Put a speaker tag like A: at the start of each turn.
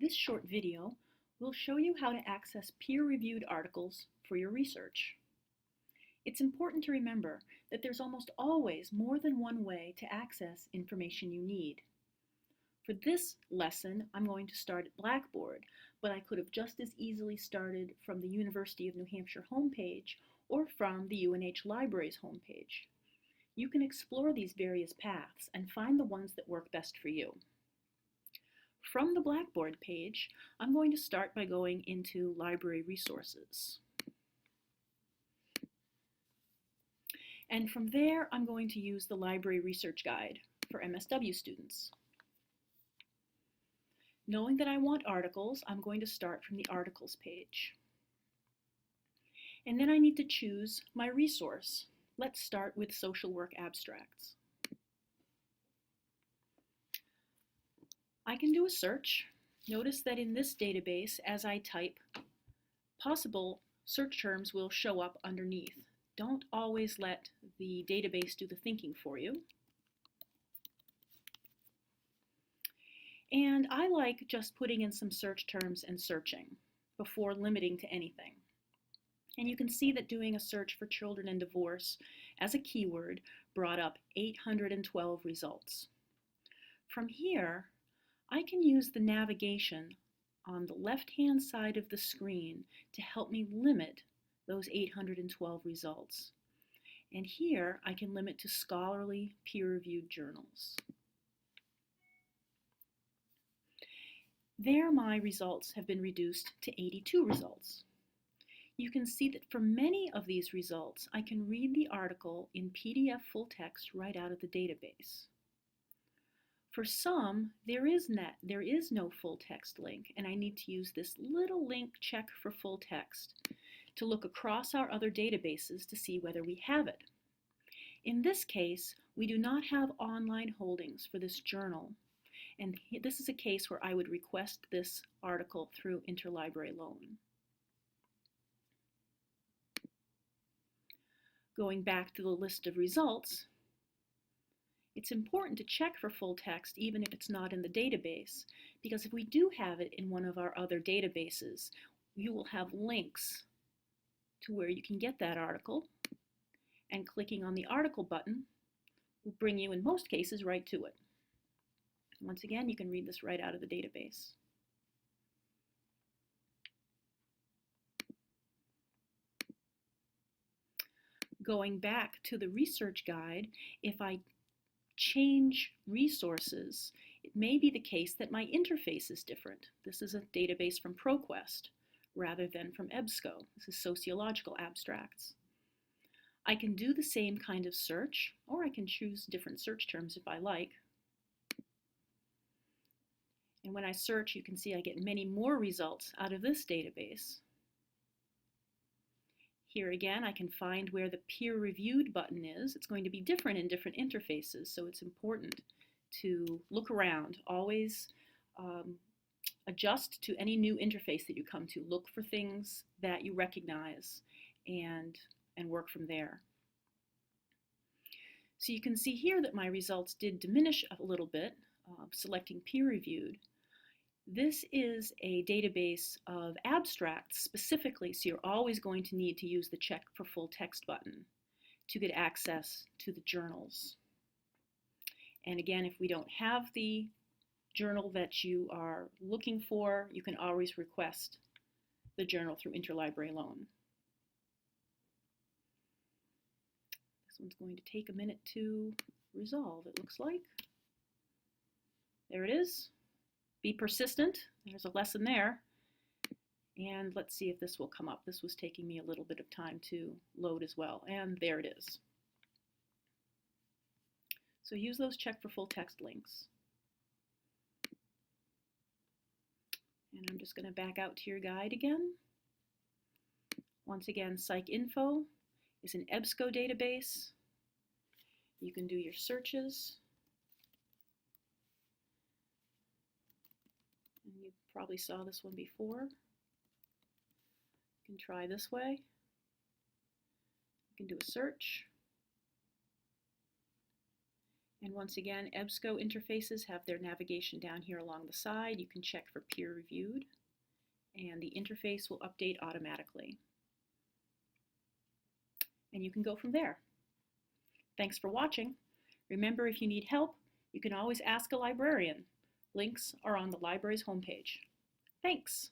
A: This short video will show you how to access peer-reviewed articles for your research. It's important to remember that there's almost always more than one way to access information you need. For this lesson, I'm going to start at Blackboard, but I could have just as easily started from the University of New Hampshire homepage or from the UNH Library's homepage. You can explore these various paths and find the ones that work best for you. From the Blackboard page, I'm going to start by going into Library Resources. And from there, I'm going to use the Library Research Guide for MSW students. Knowing that I want articles, I'm going to start from the Articles page. And then I need to choose my resource. Let's start with social work abstracts. I can do a search. Notice that in this database, as I type, possible search terms will show up underneath. Don't always let the database do the thinking for you. And I like just putting in some search terms and searching before limiting to anything. And you can see that doing a search for children and divorce as a keyword brought up 812 results. From here, I can use the navigation on the left-hand side of the screen to help me limit those 812 results. And here I can limit to scholarly peer-reviewed journals. There my results have been reduced to 82 results. You can see that for many of these results, I can read the article in PDF full text right out of the database. For some, there is no full text link, and I need to use this little link check for full text to look across our other databases to see whether we have it. In this case, we do not have online holdings for this journal, and this is a case where I would request this article through interlibrary loan. Going back to the list of results, it's important to check for full text even if it's not in the database, because if we do have it in one of our other databases, you will have links to where you can get that article, and clicking on the article button will bring you, in most cases, right to it. Once again, you can read this right out of the database. Going back to the research guide, if I change resources, it may be the case that my interface is different. This is a database from ProQuest rather than from EBSCO. This is sociological abstracts. I can do the same kind of search, or I can choose different search terms if I like. And when I search, you can see I get many more results out of this database. Here again, I can find where the peer-reviewed button is. It's going to be different in different interfaces, so it's important to look around. Always adjust to any new interface that you come to. Look for things that you recognize and work from there. So you can see here that my results did diminish a little bit, selecting peer-reviewed. This is a database of abstracts specifically, so you're always going to need to use the check for full text button to get access to the journals. And again, if we don't have the journal that you are looking for, you can always request the journal through interlibrary loan. This one's going to take a minute to resolve, it looks like. There it is. Be persistent. There's a lesson there. And let's see if this will come up. This was taking me a little bit of time to load as well. And there it is. So use those check for full text links. And I'm just going to back out to your guide again. Once again, PsycInfo is an EBSCO database. You can do your searches. You probably saw this one before. You can try this way. You can do a search. And once again, EBSCO interfaces have their navigation down here along the side. You can check for peer reviewed, and the interface will update automatically. And you can go from there. Thanks for watching. Remember, if you need help, you can always ask a librarian. Links are on the library's homepage. Thanks.